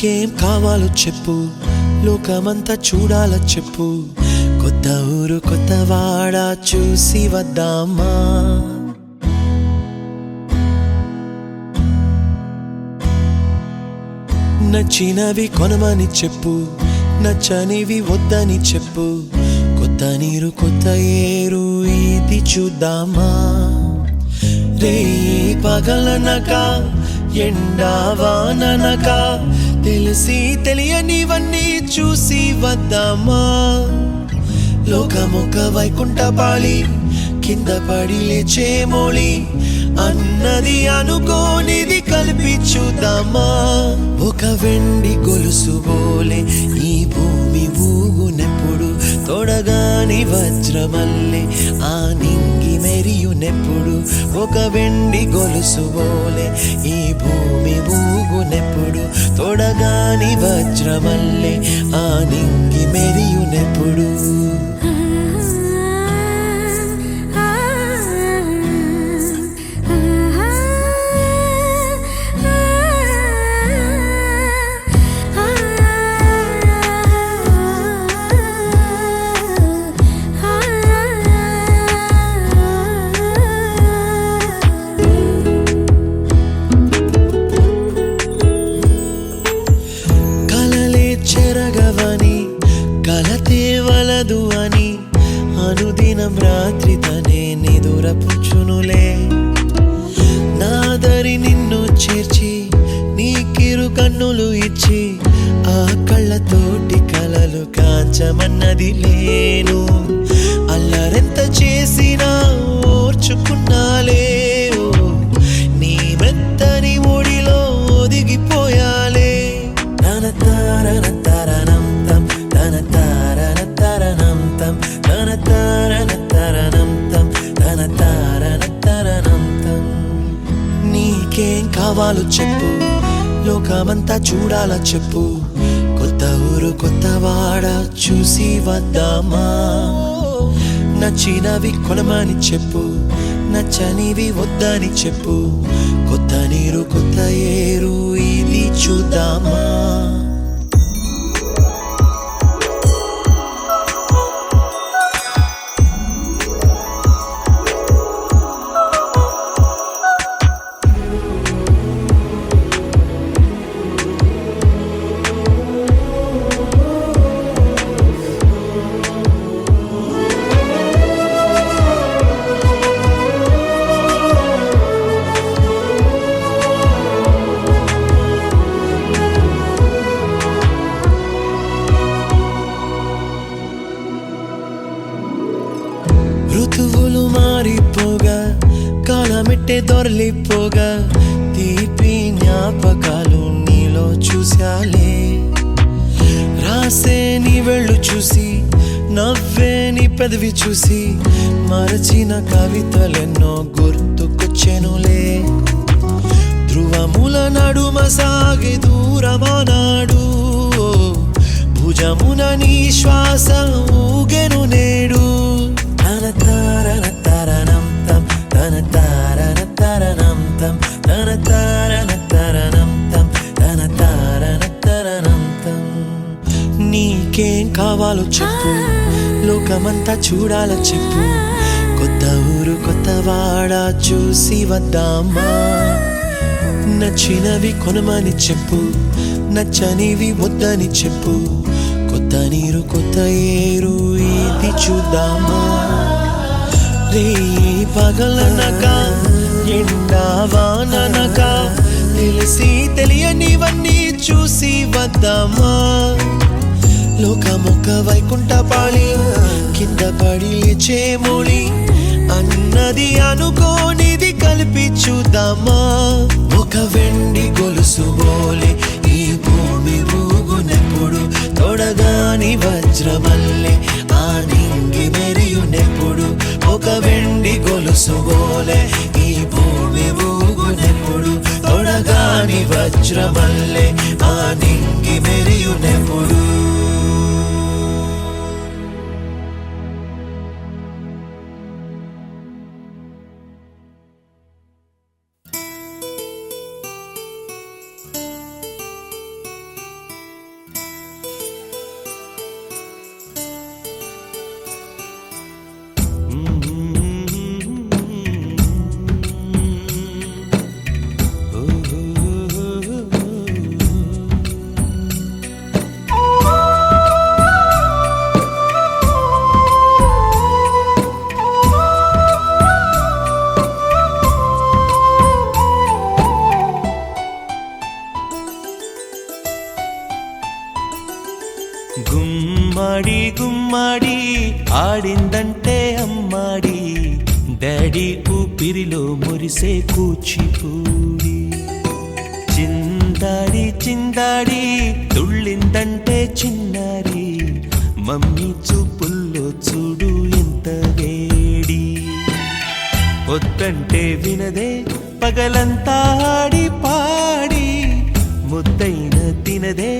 నీకేం కావాలో చెప్పు, లోకమంతా చూడాల చెప్పు. కొత్త ఊరు కొత్త వాడ చూసి వద్దామా? నచ్చినవి కొనమని చెప్పు, నచ్చనివి వద్దని చెప్పు. కొత్త నీరు కొత్త ఏరు ఇది చూద్దామా? రే పగలనక ఎండా వాననక తెలిసి తెలియనివన్నీ చూసి వద్దామా? లోకమొక వైకుంఠపాళి, కింద పడి లేచే మోళి, అన్నది అనుకోనిది కలిపి చూద్దామా? ఒక వెండి గొలుసు బోలే ఈ భూమి ఊగునెప్పుడు, తొడగాని వజ్రమల్లె ఆ నింగి మెరియునెప్పుడు. ఒక వెండి గొలుసు బోలే ఈ భూమి ఊగునెప్పుడు, తొడగాని వజ్రమల్లె ఆ నింగి మెరియునెప్పుడు. కలతే వలదు అని అనుదినం రాత్రి తనే నిదురపుచ్చునులే. నాదరి నిన్ను చేర్చి నీకిరు కన్నులు ఇచ్చి, ఆ కళ్ళతోటి కలలు కాంచమన్నది లేను. అల్లరెంత చేసినా ఓర్చుకున్నాలే, నీ మెత్తని ఒడిలో ఒదిగిపోయాలే. తన తారన తరణం తం, తన తారన తరణం తం, తన తారన తరణం తం, తన తారన తరణం తం. నీకేం కావాలో చెప్పు, లోకమంతా చూడాల చెప్పు. కొత్త ఊరు కొత్త వాడ చూసి వద్దామా? నచ్చినవి కొనమని చెప్పు, నచ్చనివి వద్దని చెప్పు. కొత్త నీరు కొత్త ఏరు ఇది చూద్దామా? ఋతువులు మారిపోగా, కాలమెట్టే దొరలిపోగా, తీపి జ్ఞాపకాలు నీలో చూశాలే. రాసే నీ వెళ్ళు చూసి, నవ్వే నీ పెదవి చూసి, మరచిన కవితలెన్నో గుర్తుకొచ్చెనులే. ధ్రువముల నడుమ సాగి దూరమానాడు, భుజమున నీ శ్వాస ఊగెను నేడు. తన తారన తరణం తం, తన తారన తరణం తం, తన తారన తరణం తం, తన తారన తరణం తం. నీకేం కావాలో చెప్పు, లోకమంతా చూడాల చెప్పు. కొత్త ఊరు కొత్త వాడ చూసి వద్దామా? నచ్చినవి కొనమని చెప్పు, నచ్చనివి వద్దని చెప్పు. కొత్త నీరు కొత్త ఏరు ఇది చూద్దామా? రే పగలనక ఎండా వాననక తెలిసి తెలియనివన్నీ చూసి వద్దామా? లోకమొక వైకుంఠపాళి, కింద పడి లేచే మోళి, అన్నది అనుకోనిది కలిపి చూద్దామా? ఒక వెండి గొలుసు బోలే ఈ భూమి ఊగునెప్పుడు, తొడగాని వజ్రమల్లె ఆ నింగి మెరియునెప్పుడు. ఒక వెండి గొలుసు బోలే ఈ భూమి ఊగునెప్పుడు, తొడగాని వజ్రమల్లె ఆ నింగి మెరియునెప్పుడు. గుమ్మాడి గుమ్మాడి ఆడిందంటే అమ్మాడి, డాడీ ఊపిరిలో మురిసే కూచిపూడి. చిందాడి చిందాడి తుళ్ళిందంటే చిన్నారి, మమ్మీ చూపుల్లో చూడు ఎంత వేడి. వద్దంటే వినదే పగలంతా ఆడి పాడి, ముద్దైన తినదే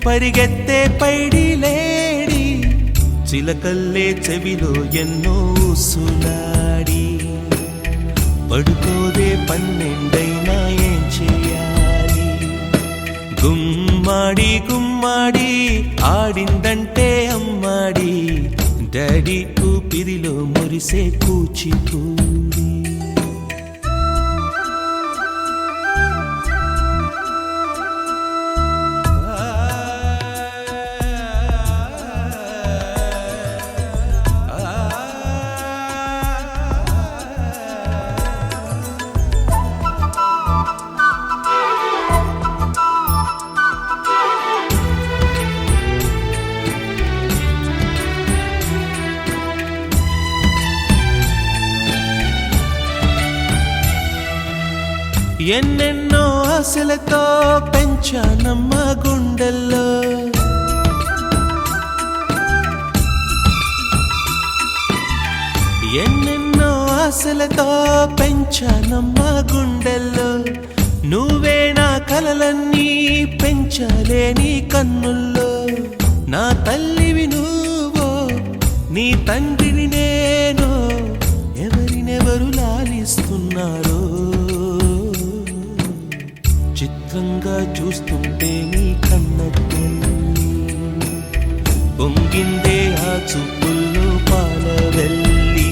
పరిగెత్తే పైడి లేడి. చిలకల్లే చెవిలో ఎన్నో సులాడి, పడుకోదే పన్నెండైనా ఏం చేయాలి. గుమ్మాడి గుమ్మాడి ఆడిందంటే అమ్మాడి, డాడీ ఊపిరిలో మురిసే కూచిపూడి. ఎన్నెన్నో ఆశలతో పెంచానమ్మ గుండెల్లో, ఎన్నెన్నో ఆశలతో పెంచానమ్మ గుండెల్లో. నువ్వే నా కలలన్నీ పెంచాలే నీ కన్నుల్లో. నా తల్లివి నువ్వో నీ తండ్రిని నేను, ఎవరినెవరు లాలిస్తున్నారో చిత్రంగా చూస్తుంటే నీ కన్న తల్లి. పొంగిందే ఆ చూపుల్లో పాలవెల్లి.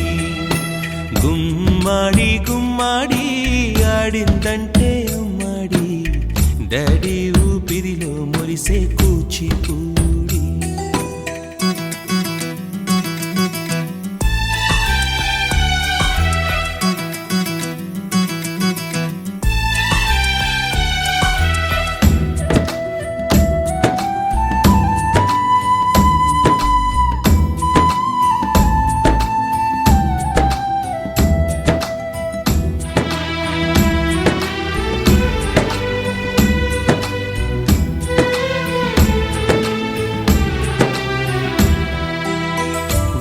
గుమ్మాడి గుమ్మాడి ఆడిందంటే అమ్మాడి, డాడీ ఊపిరిలో మురిసే కూచిపూడి.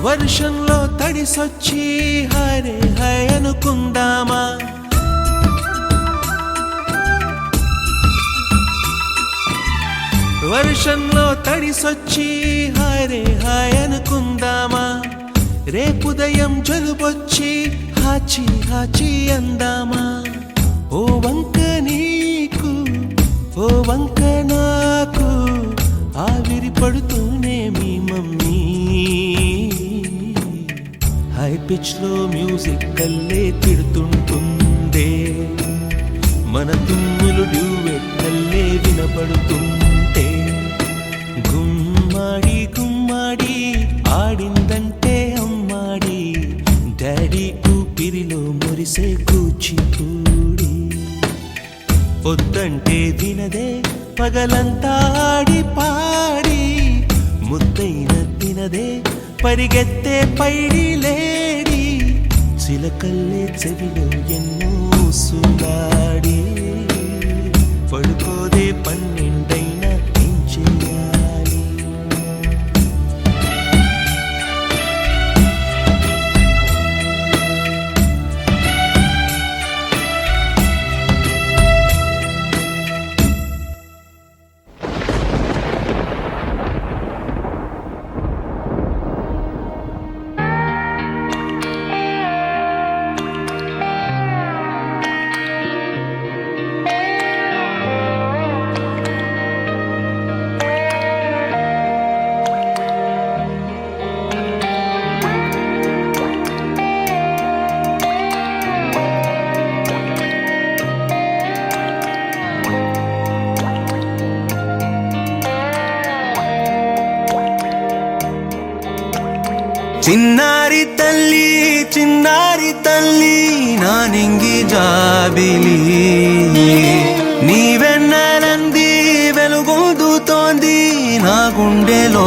వర్షంలో తడిసొచ్చి హరే హై అనుకుందామా, వర్షంలో తడిసొచ్చి హరే హాయ్ అనుకుందామా. రేపుదయం జలుబొచ్చి హాచి హాచి అందామా. ఓ వంక నీకు ఓ వంక నాకు, ఆవిరి పడుతూనే మీ మమ్మీ. హై పిచ్ లో మ్యూజిక్ కల్లే తిడుతుంటుందే, మన తుమ్ములు డ్యూయెట్ కల్లే వినపడుతుంటే. గుమ్మాడి గుమ్మాడి ఆడిందంటే అమ్మాడి, డాడీ ఊపిరిలో మురిసే కూచిపూడి. వద్దంటే వినదే పగలంతా ఆడి పాడి, ముద్దైన తినదే పరిగెత్తే పైడి లేడి. చిలకల్లే చెవిలో ఎన్నో సులాడి, పడుకోదే పన్నెండైనా ఏం చేయాలి. చిన్నారి తల్లి నా నింగి జాబిలి, నీవెన్నెలంది వెలుగొందుతోంది నా గుండెలో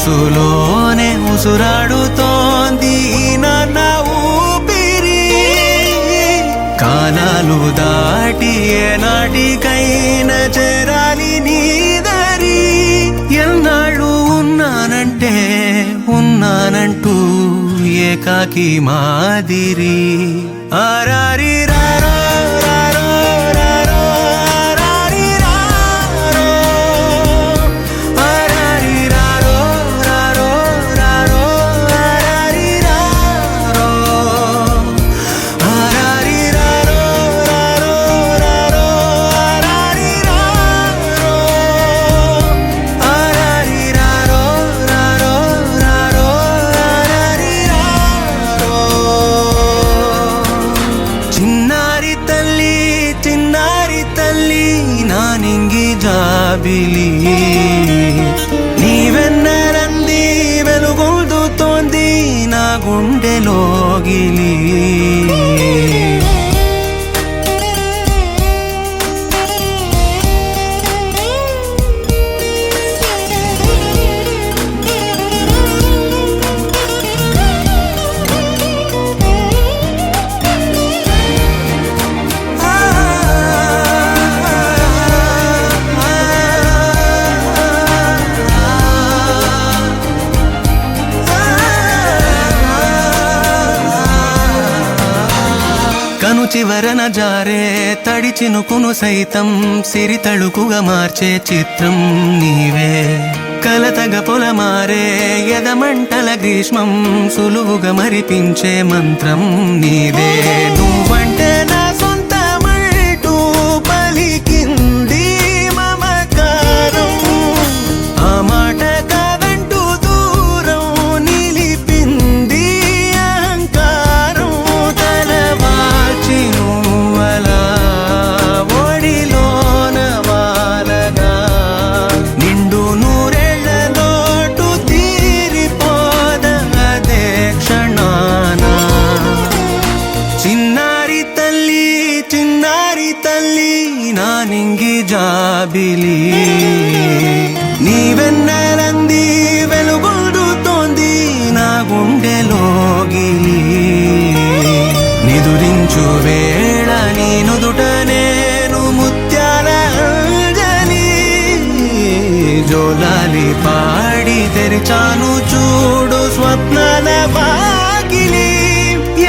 ఊసులోనే ఉసురాడుతోంది నాన్న ఊపిరి. కాలాలు దాటి ఏనాటికైనా చేరాలి నీ దారి. ఎన్నాళ్ళు ఉన్నానంటే ఉన్నానంటూ ఏకాకి మాదిరి. ఆరారి రారో రారో రారో ఆరారి రారో ఆరారి రారో రారో రారో ఆరారి రారో ఆరారి రారో రారో రారో ఆరారి రారో ఆరారి రారో రారో రారో ఆరారి రారో. చిన్నారి తల్లి చిన్నారి తల్లి నా నింగి జాబిలి. నీవెన్నరంది వెలుగొందుతోంది నా గుండెలోగిలి. కను చివరన జారే తడి చినుకును సైతం సిరి తళుకుగా మార్చే చిత్రం నీవే. కలతగ పొలమారే ఎదమంటల గ్రీష్మం సులువుగా మరిపించే మంత్రం నీదే. నువ్వంటే నా సొంతమంటూ పలికింది మమకారం. ఆ మాట కాదంటూ దూరం నిలిపింది అహంకారం. తలవాల్చి నువ్వలా ఒడిలోన వాలగా నిండు నూరేళ్ల లోటు తీరిపోదదే క్షణాన. చిన్నారి తల్లి చిన్నారి తల్లి నా నింగి జాబిలి. నీవెన్నరంది వెలుగొందుతోంది నా గుండెలోగిలి. నిదురించు వేళ నీ నుదుట నేను ముత్యాల అంజలి. జోలాలి పాడి తెరిచాను చూడు స్వప్నాల వాకిలి.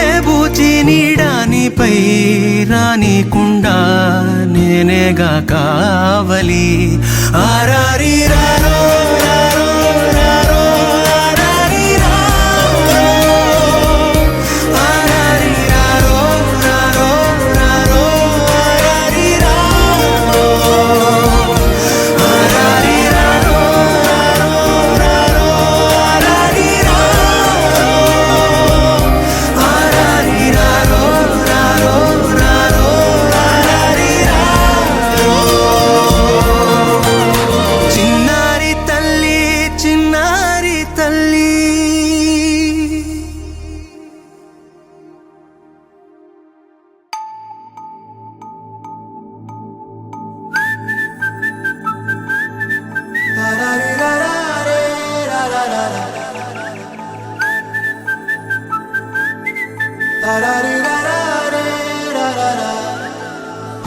ఏ బూచి నీడానిపై రానికుండా నేనేగా కావలి. ఆరారి రారో రారో రారో ఆరారి రారో ఆరారి రారో రారో రారో ఆరారి రారో ఆరారి రారో రారో ఆరారి రారో ఆరారి రారో రారో రారో ఆరారి రారో. చిన్నారి తల్లి చిన్నారి తల్లి.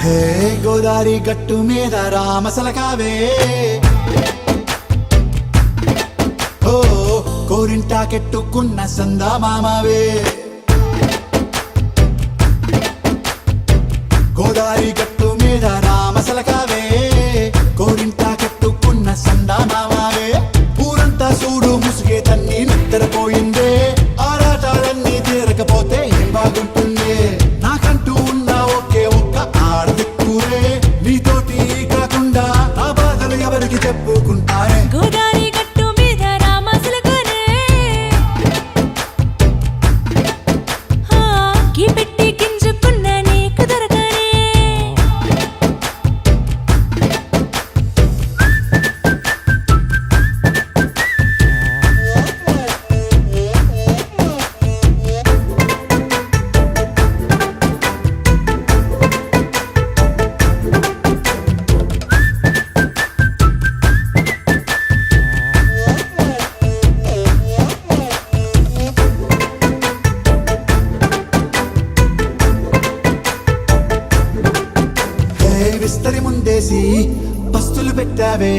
హే గోదారి గట్టు మీద రామసలకావే. ఓ కోరింటా కెట్టుకున్న సందా మామావే. గోదారి గట్టు మీద రామసలకావే. కోరింటా కెట్టుకున్న సందా మామావే. ఊరంతా చూడు ముసుగే తన్ని నిద్రపోయిందే. ఆరాటాలన్నీ తీరకపోతే ఏం బాగుంటుంది. నాకంటూ ఉన్న ఒకే ఒక్క ఆడదిక్కురే. నీతోటి కాకుండా నా బాధలు ఎవరికి చెప్పుకుంటారే. గోదారి గట్టు మీద రామసలకనే. కి పెట్టి గింజుకున్న నీకు దొరకనే. విస్తరి ముందేసి పస్తులు పెట్టావే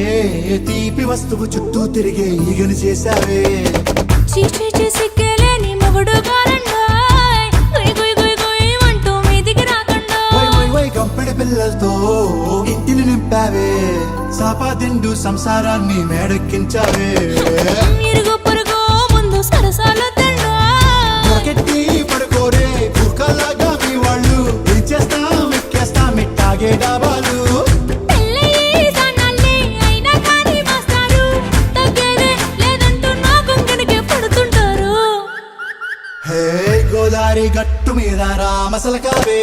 తీపి వస్తువు చుట్టూ తిరిగే ఈగని చేశావే చీచీ సిగ్గలేని మొగుడు కారండాయ్ గుయ్ గుయ్ గుయ్ గుయ్ అంటూ మీదికి రాకండా వై గంపెడి పిల్లలతో ఇంటిని నింపావే సాపాదిండు సంసారాన్ని మేడెక్కించావే ఇరుగు పొరుగు ముందు సరసాలు తండా పొరకెట్టి పడుకోరే కుక్కలాగా మీ వాళ్ళు ఇచ్చేస్తాం ఎక్కేస్తాం ఇట్టాగే డాబాలు పెళ్ళయి సన్నాల్ని అయినా కానీ మాస్తారు తగ్గేదే లేదంటూ నా కొంగనికే పడుతుంటారు హే గోదారి గట్టు మీద రామసలకావే